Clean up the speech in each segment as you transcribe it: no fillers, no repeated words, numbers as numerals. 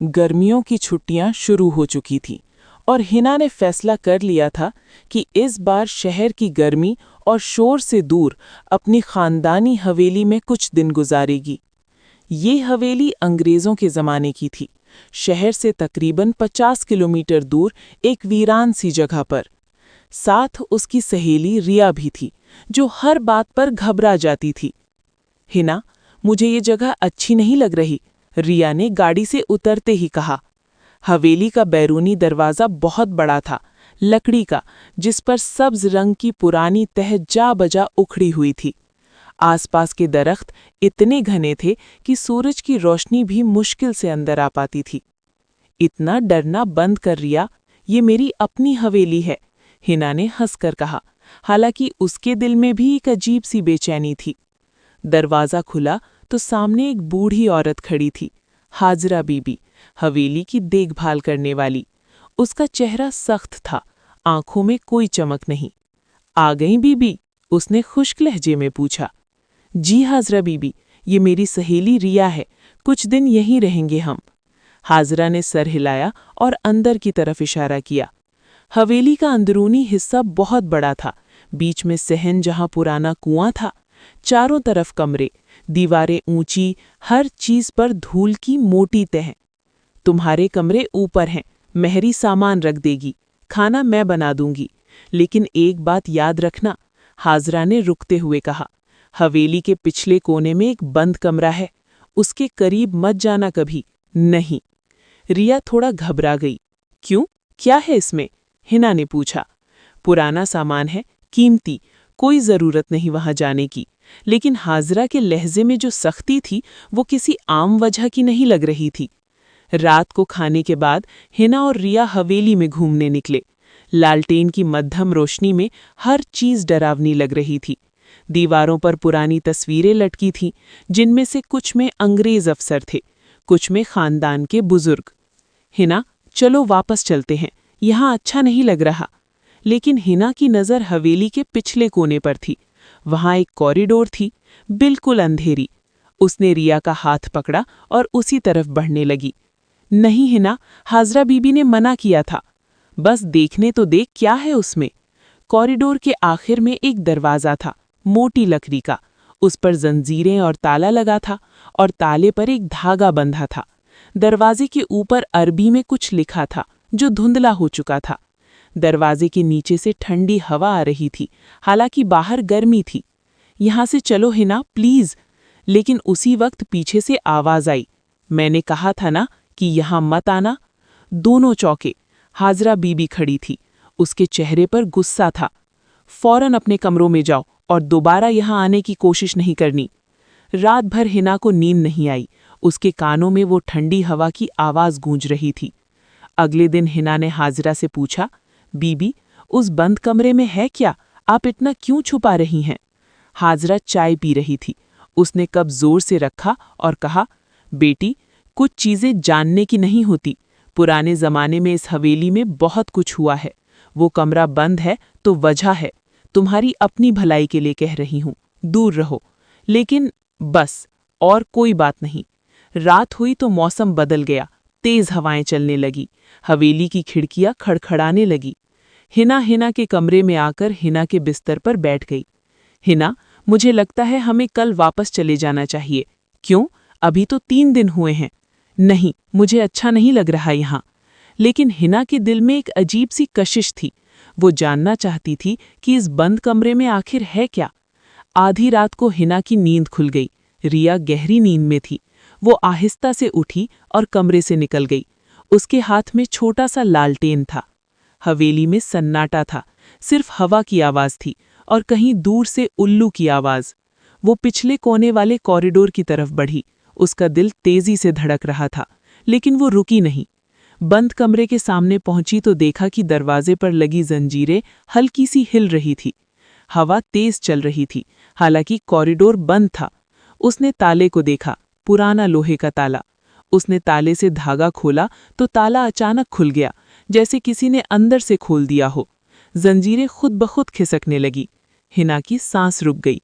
गर्मियों की छुट्टियां शुरू हो चुकी थीं और हिना ने फैसला कर लिया था कि इस बार शहर की गर्मी और शोर से दूर अपनी खानदानी हवेली में कुछ दिन गुजारेगी। ये हवेली अंग्रेज़ों के ज़माने की थी, शहर से तकरीबन 50 किलोमीटर दूर एक वीरान सी जगह पर। साथ उसकी सहेली रिया भी थी, जो हर बात पर घबरा जाती थी। हिना, मुझे ये जगह अच्छी नहीं लग रही, रिया ने गाड़ी से उतरते ही कहा। हवेली का बैरूनी दरवाज़ा बहुत बड़ा था, लकड़ी का, जिस पर सब्ज रंग की पुरानी तह जा बजा उखड़ी हुई थी। आसपास के दरख्त इतने घने थे कि सूरज की रोशनी भी मुश्किल से अंदर आ पाती थी। इतना डरना बंद कर रिया, ये मेरी अपनी हवेली है, हिना ने हंसकर कहा, हालांकि उसके दिल में भी एक अजीब सी बेचैनी थी। दरवाज़ा खुला तो सामने एक बूढ़ी औरत खड़ी थी, हाजरा बीबी, हवेली की देखभाल करने वाली। उसका चेहरा सख्त था, आंखों में कोई चमक नहीं। आ गई बीबी? उसने खुश्क लहजे में पूछा। जी हाजरा बीबी, ये मेरी सहेली रिया है, कुछ दिन यहीं रहेंगे हम। हाजरा ने सर हिलाया और अंदर की तरफ इशारा किया। हवेली का अंदरूनी हिस्सा बहुत बड़ा था, बीच में सहन जहां पुराना कुआं था, चारों तरफ कमरे, दीवारें ऊंची, हर चीज पर धूल की मोटी तह। तुम्हारे कमरे ऊपर हैं, मेहरी सामान रख देगी, खाना मैं बना दूंगी, लेकिन एक बात याद रखना, हाजरा ने रुकते हुए कहा। हवेली के पिछले कोने में एक बंद कमरा है, उसके करीब मत जाना कभी। नहीं। रिया थोड़ा घबरा गई। क्यों, क्या है इसमें? हिना ने पूछा। पुराना सामान है, कीमती, कोई जरूरत नहीं वहां जाने की। लेकिन हाजरा के लहजे में जो सख्ती थी वो किसी आम वजह की नहीं लग रही थी। रात को खाने के बाद हिना और रिया हवेली में घूमने निकले। लालटेन की मध्यम रोशनी में हर चीज डरावनी लग रही थी। दीवारों पर पुरानी तस्वीरें लटकी थीं, जिनमें से कुछ में अंग्रेज अफसर थे, कुछ में खानदान के बुजुर्ग। हिना, चलो वापस चलते हैं, यहाँ अच्छा नहीं लग रहा। लेकिन हिना की नज़र हवेली के पिछले कोने पर थी। वहां एक कॉरिडोर थी, बिल्कुल अंधेरी। उसने रिया का हाथ पकड़ा और उसी तरफ बढ़ने लगी। नहीं हिना, हाजरा बीबी ने मना किया था। बस देखने तो देख, क्या है उसमें। कॉरिडोर के आखिर में एक दरवाज़ा था, मोटी लकड़ी का। उस पर जंजीरें और ताला लगा था और ताले पर एक धागा बंधा था। दरवाजे के ऊपर अरबी में कुछ लिखा था, जो धुंधला हो चुका था। दरवाजे के नीचे से ठंडी हवा आ रही थी, हालांकि बाहर गर्मी थी। यहाँ से चलो हिना, प्लीज। लेकिन उसी वक्त पीछे से आवाज आई। मैंने कहा था ना कि यहाँ मत आना। दोनों चौंके। हाजरा बीबी खड़ी थी, उसके चेहरे पर गुस्सा था। फौरन अपने कमरों में जाओ और दोबारा यहाँ आने की कोशिश नहीं करनी। रात भर हिना को नींद नहीं आई, उसके कानों में वो ठंडी हवा की आवाज गूंज रही थी। अगले दिन हिना ने हाजरा से पूछा, बीबी, उस बंद कमरे में है क्या? आप इतना क्यों छुपा रही हैं? हाजरा चाय पी रही थी। उसने कप जोर से रखा और कहा, बेटी, कुछ चीजें जानने की नहीं होती। पुराने जमाने में इस हवेली में बहुत कुछ हुआ है। वो कमरा बंद है तो वजह है। तुम्हारी अपनी भलाई के लिए कह रही हूं, दूर रहो। लेकिन बस, और कोई बात नहीं। रात हुई तो मौसम बदल गया, तेज हवाएं चलने लगी, हवेली की खिड़कियां खड़खड़ाने लगी। हिना के कमरे में आकर हिना के बिस्तर पर बैठ गई। हिना, मुझे लगता है हमें कल वापस चले जाना चाहिए। क्यों? अभी तो 3 दिन हुए हैं। नहीं, मुझे अच्छा नहीं लग रहा यहाँ। लेकिन हिना के दिल में एक अजीब सी कशिश थी। वो जानना चाहती थी कि इस बंद कमरे में आखिर है क्या। आधी रात को हिना की नींद खुल गई। रिया गहरी नींद में थी। वो आहिस्ता से उठी और कमरे से निकल गई। उसके हाथ में छोटा सा लालटेन था। हवेली में सन्नाटा था, सिर्फ हवा की आवाज थी और कहीं दूर से उल्लू की आवाज। वो पिछले कोने वाले कॉरिडोर की तरफ बढ़ी। उसका दिल तेजी से धड़क रहा था, लेकिन वो रुकी नहीं। बंद कमरे के सामने पहुंची तो देखा कि दरवाजे पर लगी जंजीरें हल्की सी हिल रही थी। हवा तेज चल रही थी, हालांकि कॉरिडोर बंद था। उसने ताले को देखा, पुराना लोहे का ताला। उसने ताले से धागा खोला तो ताला अचानक खुल गया, जैसे किसी ने अंदर से खोल दिया हो। जंजीरें खुद ब खुद खिसकने लगी। हिना की सांस रुक गई।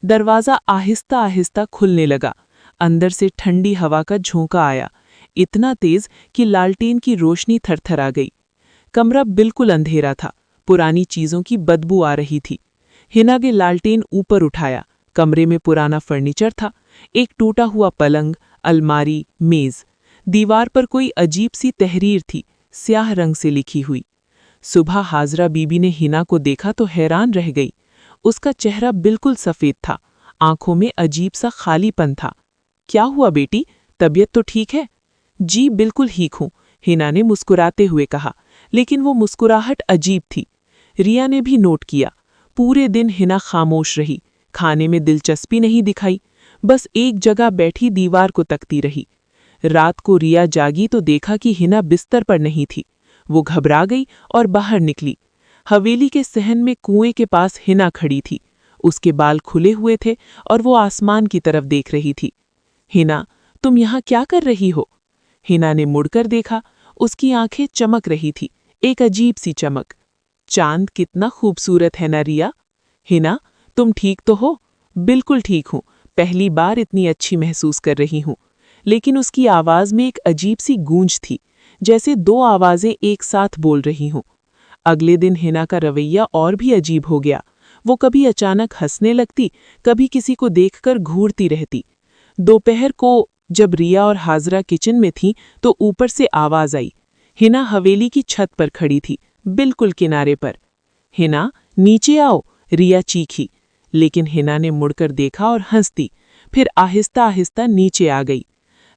दरवाज़ा आहिस्ता आहिस्ता खुलने लगा। अंदर से ठंडी हवा का झोंका आया। इतना तेज कि लालटेन की रोशनी थरथरा गई। कमरा बिल्कुल अंधेरा था, पुरानी चीजों की बदबू आ रही थी। हिना ने लालटेन ऊपर उठाया। कमरे में पुराना फर्नीचर था, एक टूटा हुआ पलंग, अलमारी, मेज। दीवार पर कोई अजीब सी तहरीर थी, स्याह रंग से लिखी हुई। सुबह हाजरा बीबी ने हिना को देखा तो हैरान रह गई। उसका चेहरा बिल्कुल सफेद था, आंखों में अजीब सा खालीपन था। क्या हुआ बेटी, तबीयत तो ठीक है? जी बिल्कुल ठीक हूं, हिना ने मुस्कुराते हुए कहा, लेकिन वो मुस्कुराहट अजीब थी। रिया ने भी नोट किया। पूरे दिन हिना खामोश रही, खाने में दिलचस्पी नहीं दिखाई, बस एक जगह बैठी दीवार को तकती रही। रात को रिया जागी तो देखा कि हिना बिस्तर पर नहीं थी। वो घबरा गई और बाहर निकली। हवेली के सहन में कुएं के पास हिना खड़ी थी। उसके बाल खुले हुए थे और वो आसमान की तरफ देख रही थी। हिना, तुम यहाँ क्या कर रही हो? हिना ने मुड़कर देखा। उसकी आंखें चमक रही थी, एक अजीब सी चमक। चांद कितना खूबसूरत है ना रिया? हिना, तुम ठीक तो हो? बिल्कुल ठीक हूँ, पहली बार इतनी अच्छी महसूस कर रही हूँ। लेकिन उसकी आवाज में एक अजीब सी गूंज थी, जैसे दो आवाजें एक साथ बोल रही हों। अगले दिन हिना का रवैया और भी अजीब हो गया। वो कभी अचानक हंसने लगती, कभी किसी को देखकर घूरती रहती। दोपहर को जब रिया और हाजरा किचन में थीं तो ऊपर से आवाज आई। हिना हवेली की छत पर खड़ी थी, बिल्कुल किनारे पर। हिना, नीचे आओ, रिया चीखी। लेकिन हिना ने मुड़कर देखा और हंसती, फिर आहिस्ता आहिस्ता नीचे आ गई।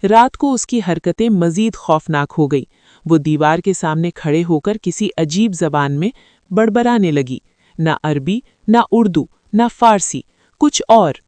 रात को उसकी हरकतें मजीद खौफनाक हो गई। वो दीवार के सामने खड़े होकर किसी अजीब जबान में बड़बड़ाने लगी, ना अरबी, ना उर्दू, ना फारसी, कुछ और।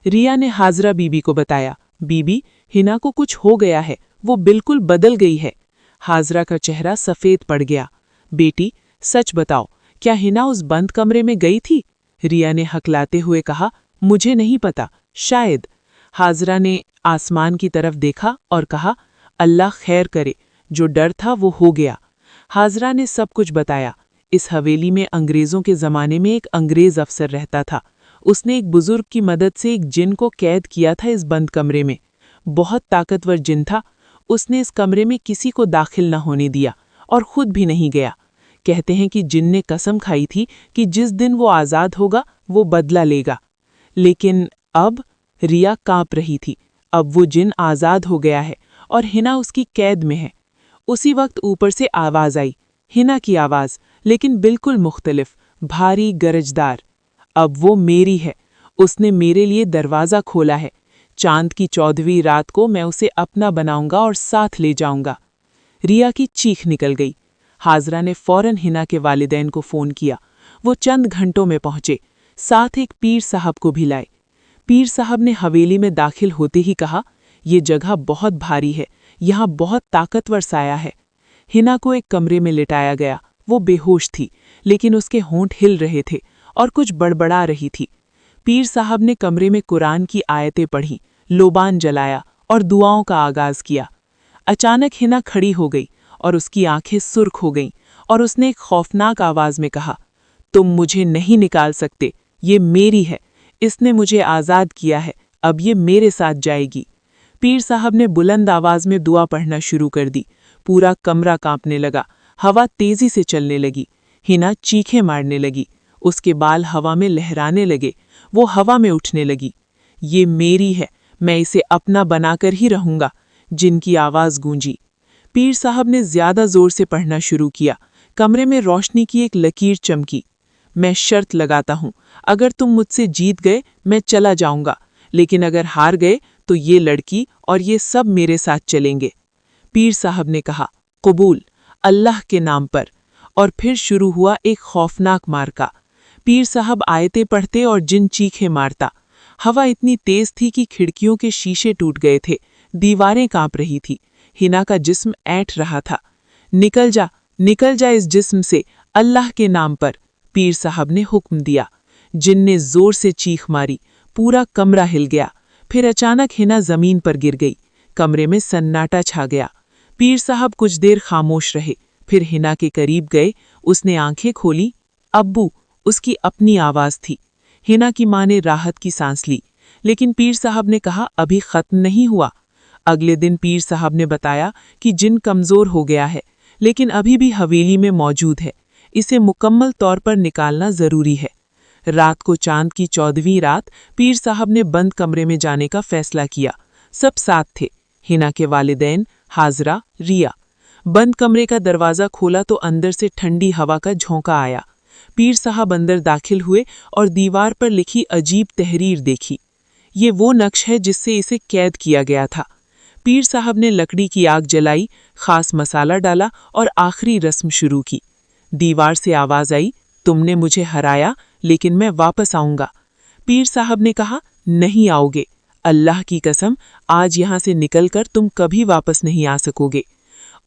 रिया ने हाजरा बीबी को बताया, बीबी, हिना को कुछ हो गया है, वो बिल्कुल बदल गई है। हाजरा का चेहरा सफेद पड़ गया। बेटी, सच बताओ, क्या हिना उस बंद कमरे में गई थी? रिया ने हकलाते हुए कहा, मुझे नहीं पता, शायद। हाजरा ने आसमान की तरफ देखा और कहा, अल्लाह खैर करे, जो डर था वो हो गया। हाजरा ने सब कुछ बताया। इस हवेली में अंग्रेजों के ज़माने में एक अंग्रेज अफसर रहता था। उसने एक बुजुर्ग की मदद से एक जिन को कैद किया था इस बंद कमरे में। बहुत ताकतवर जिन था। उसने इस कमरे में किसी को दाखिल न होने दिया और खुद भी नहीं गया। कहते हैं कि जिन ने कसम खाई थी कि जिस दिन वो आज़ाद होगा वो बदला लेगा। लेकिन अब रिया कांप रही थी। अब वो जिन आज़ाद हो गया है और हिना उसकी कैद में है। उसी वक्त ऊपर से आवाज़ आई, हिना की आवाज़, लेकिन बिल्कुल मुख्तलिफ, भारी गरजदार। अब वो मेरी है, उसने मेरे लिए दरवाज़ा खोला है। चांद की 14वीं रात को मैं उसे अपना बनाऊंगा और साथ ले जाऊंगा। रिया की चीख निकल गई। हाजरा ने फौरन हिना के वालिदैन को फ़ोन किया। वो चंद घंटों में पहुंचे, साथ एक पीर साहब को भी लाए। पीर साहब ने हवेली में दाखिल होते ही कहा, ये जगह बहुत भारी है, यहाँ बहुत ताकतवर साया है। हिना को एक कमरे में लिटाया गया। वो बेहोश थी, लेकिन उसके होंठ हिल रहे थे और कुछ बड़बड़ा रही थी। पीर साहब ने कमरे में कुरान की आयतें पढ़ीं, लोबान जलाया और दुआओं का आगाज किया। अचानक हिना खड़ी हो गई और उसकी आंखें सुर्ख हो गईं और उसने एक खौफनाक आवाज में कहा, तुम मुझे नहीं निकाल सकते, ये मेरी है, इसने मुझे आज़ाद किया है, अब ये मेरे साथ जाएगी। पीर साहब ने बुलंद आवाज में दुआ पढ़ना शुरू कर दी। पूरा कमरा कांपने लगा, हवा तेजी से चलने लगी। हिना चीखें मारने लगी, उसके बाल हवा में लहराने लगे, वो हवा में उठने लगी। ये मेरी है, मैं इसे अपना बनाकर ही रहूंगा, जिनकी आवाज गूंजी। पीर साहब ने ज्यादा जोर से पढ़ना शुरू किया। कमरे में रोशनी की एक लकीर चमकी। मैं शर्त लगाता हूं, अगर तुम मुझसे जीत गए मैं चला जाऊंगा, लेकिन अगर हार गए तो ये लड़की और ये सब मेरे साथ चलेंगे। पीर साहब ने कहा, कबूल, अल्लाह के नाम पर। और फिर शुरू हुआ एक खौफनाक मार्का। पीर साहब आयतें पढ़ते और जिन चीखें मारता। हवा इतनी तेज थी कि खिड़कियों के शीशे टूट गए थे, दीवारें कांप रही थी। हिना का जिस्म ऐंठ रहा था। निकल जा इस जिस्म से, अल्लाह के नाम पर, पीर साहब ने हुक्म दिया। जिन ने जोर से चीख मारी, पूरा कमरा हिल गया। फिर अचानक हिना जमीन पर गिर गई। कमरे में सन्नाटा छा गया। पीर साहब कुछ देर खामोश रहे, फिर हिना के करीब गए। उसने आंखें खोली। अब्बू, उसकी अपनी आवाज थी। हिना की माँ ने राहत की सांस ली, लेकिन पीर साहब ने कहा, अभी खत्म नहीं हुआ। अगले दिन पीर साहब ने बताया कि जिन कमज़ोर हो गया है, लेकिन अभी भी हवेली में मौजूद है। इसे मुकम्मल तौर पर निकालना ज़रूरी है। रात को चांद की 14वीं रात पीर साहब ने बंद कमरे में जाने का फैसला किया। सब साथ थे, हिना के वालिदैन, हाजरा, रिया। बंद कमरे का दरवाज़ा खोला तो अंदर से ठंडी हवा का झोंका आया। पीर साहब अंदर दाखिल हुए और दीवार पर लिखी अजीब तहरीर देखी। ये वो नक्श है जिससे इसे कैद किया गया था। पीर साहब ने लकड़ी की आग जलाई, खास मसाला डाला और आखिरी रस्म शुरू की। दीवार से आवाज़ आई, तुमने मुझे हराया, लेकिन मैं वापस आऊँगा। पीर साहब ने कहा, नहीं आओगे। अल्लाह की कसम, आज यहाँ से निकलकर तुम कभी वापस नहीं आ सकोगे।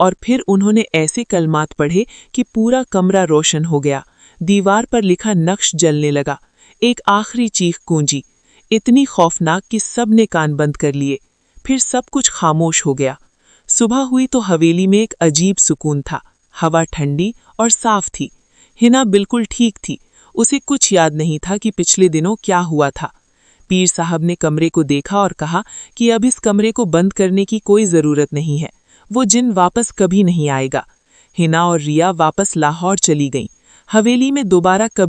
और फिर उन्होंने ऐसे कलमात पढ़े कि पूरा कमरा रोशन हो गया। दीवार पर लिखा नक्श जलने लगा। एक आखिरी चीख गूंजी, इतनी खौफनाक कि सब ने कान बंद कर लिए। फिर सब कुछ खामोश हो गया। सुबह हुई तो हवेली में एक अजीब सुकून था। हवा ठंडी और साफ थी। हिना बिल्कुल ठीक थी। उसे कुछ याद नहीं था कि पिछले दिनों क्या हुआ था। पीर साहब ने कमरे को देखा और कहा कि अब इस कमरे को बंद करने की कोई ज़रूरत नहीं है। वो जिन वापस कभी नहीं आएगा। हिना और रिया वापस लाहौर चली गईं। हवेली में दोबारा कभी